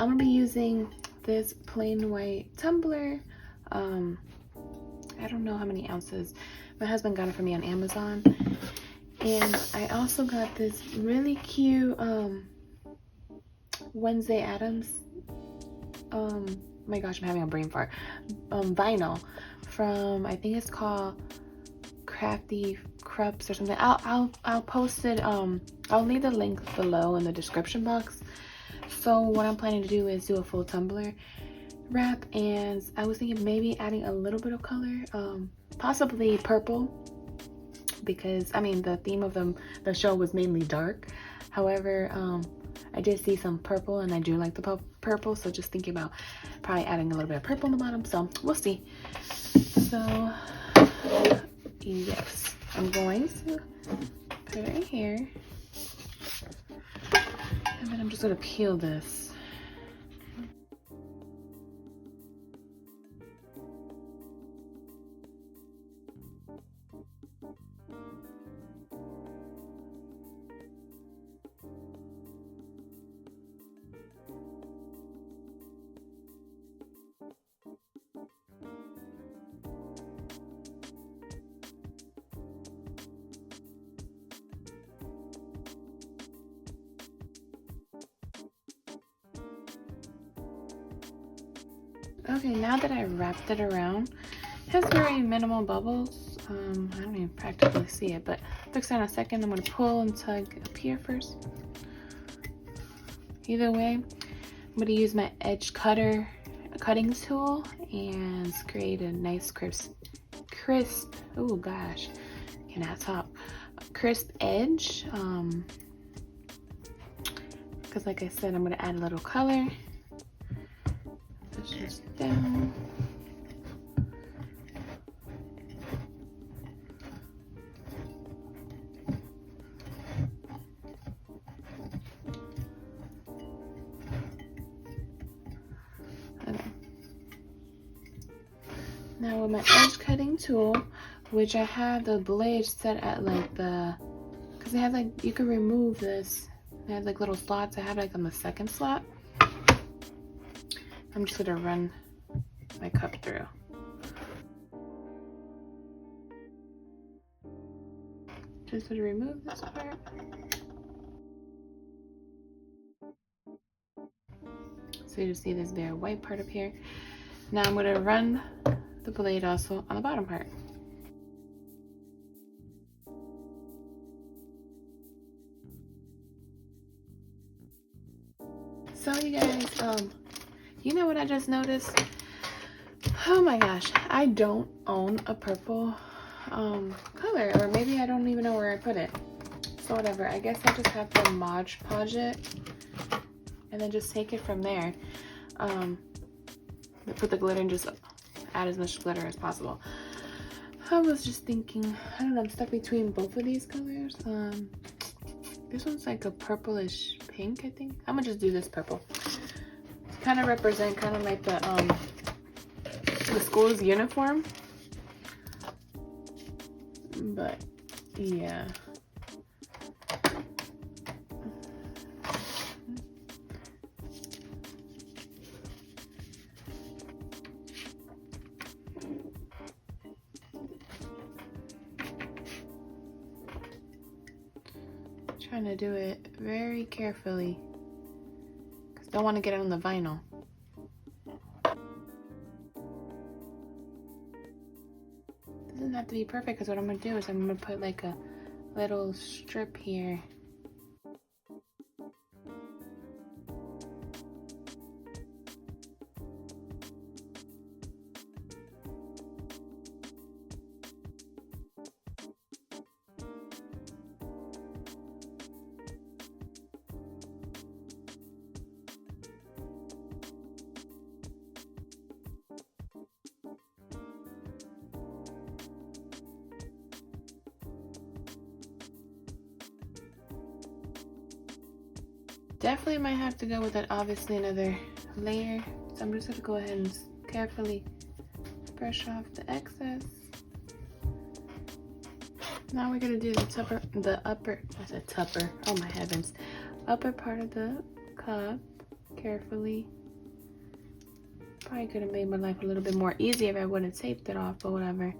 I'm gonna be using this plain white tumbler. I don't know how many ounces. My husband got it for me on Amazon. And I also got this really cute Wednesday Addams. My gosh, I'm having a brain fart. Vinyl from, I think it's called Crafty Crups or something. I'll post it. I'll leave the link below in the description box. So what I'm planning to do is do a full tumbler wrap, and I was thinking maybe adding a little bit of color, possibly purple, because I mean the theme of the show was mainly dark. However, I did see some purple, and I do like the purple, so just thinking about probably adding a little bit of purple on the bottom. So we'll see. So yes, I'm going to put it right here, and then I'm just gonna peel this. Okay, now that I wrapped it around, it has very minimal bubbles. I don't even practically see it, but fix that in a second. I'm going to pull and tug up here first. Either way, I'm going to use my edge cutting tool and create a nice crisp, oh gosh, cannot talk, crisp edge. Because like I said, I'm going to add a little color. Push this down. Okay. Now with my edge cutting tool, which I have the blade set at like the, because it has like, you can remove this. It has like little slots. I have like on the second slot. I'm just gonna run my cup through. Just gonna remove this part. So you just see this bare white part up here. Now I'm gonna run the blade also on the bottom part. So you guys, you know what I just noticed? Oh my gosh, I don't own a purple color, or maybe I don't even know where I put it. So whatever, I guess I just have to podge it and then just take it from there. Put the glitter and just add as much glitter as possible. I was just thinking, I don't know, I'm stuck between both of these colors. This one's like a purplish pink, I think. I'm gonna just do this purple. Kind of represent kind of like the school's uniform. But yeah. Trying to do it very carefully because I don't want to get it on the vinyl. Doesn't have to be perfect, because what I'm going to do is I'm going to put like a little strip here. Definitely might have to go with it, obviously another layer. So I'm just going to go ahead and carefully brush off the excess. Now we're going to do the upper, I said tupper, oh my heavens, upper part of the cup. carefully. Probably could have made my life a little bit more easy if I would have taped it off, but whatever.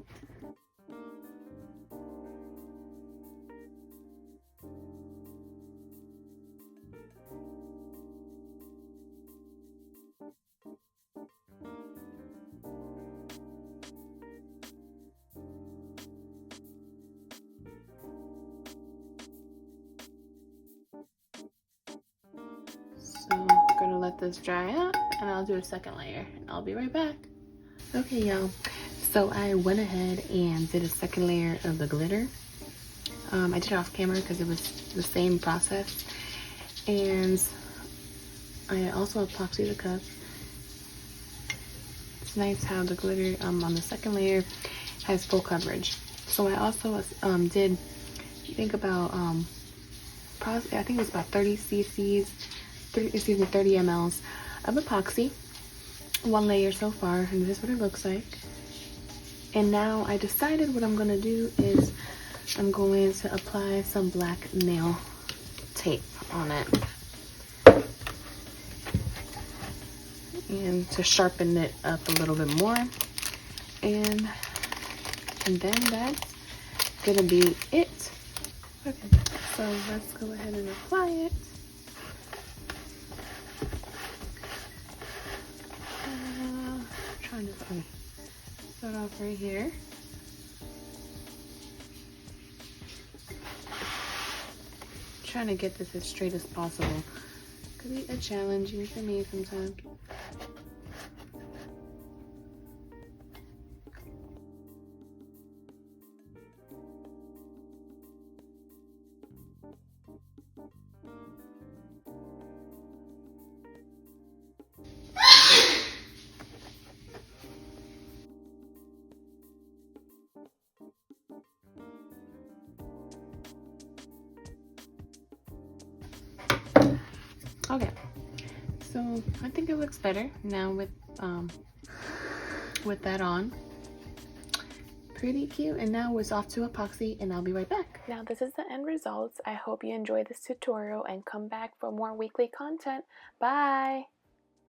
So I'm gonna let this dry out and I'll do a second layer and I'll be right back. Okay, y'all, so I went ahead and did a second layer of the glitter. I did it off camera because it was the same process, and I also epoxied the cup. It's nice how the glitter on the second layer has full coverage. So I also did, think about I think it was about 30 cc's, 30 mLs of epoxy. One layer so far, and this is what it looks like. And now I decided what I'm gonna do is I'm going to apply some black nail tape on it, and to sharpen it up a little bit more. And then that's gonna be it. Okay, so let's go ahead and apply it. Trying to start off right here. Trying to get this as straight as possible. Could be a challenging for me sometimes. Okay, so I think it looks better now with that on. Pretty cute. And now it's off to epoxy, and I'll be right back. Now this is the end results. I hope you enjoyed this tutorial and come back for more weekly content. Bye!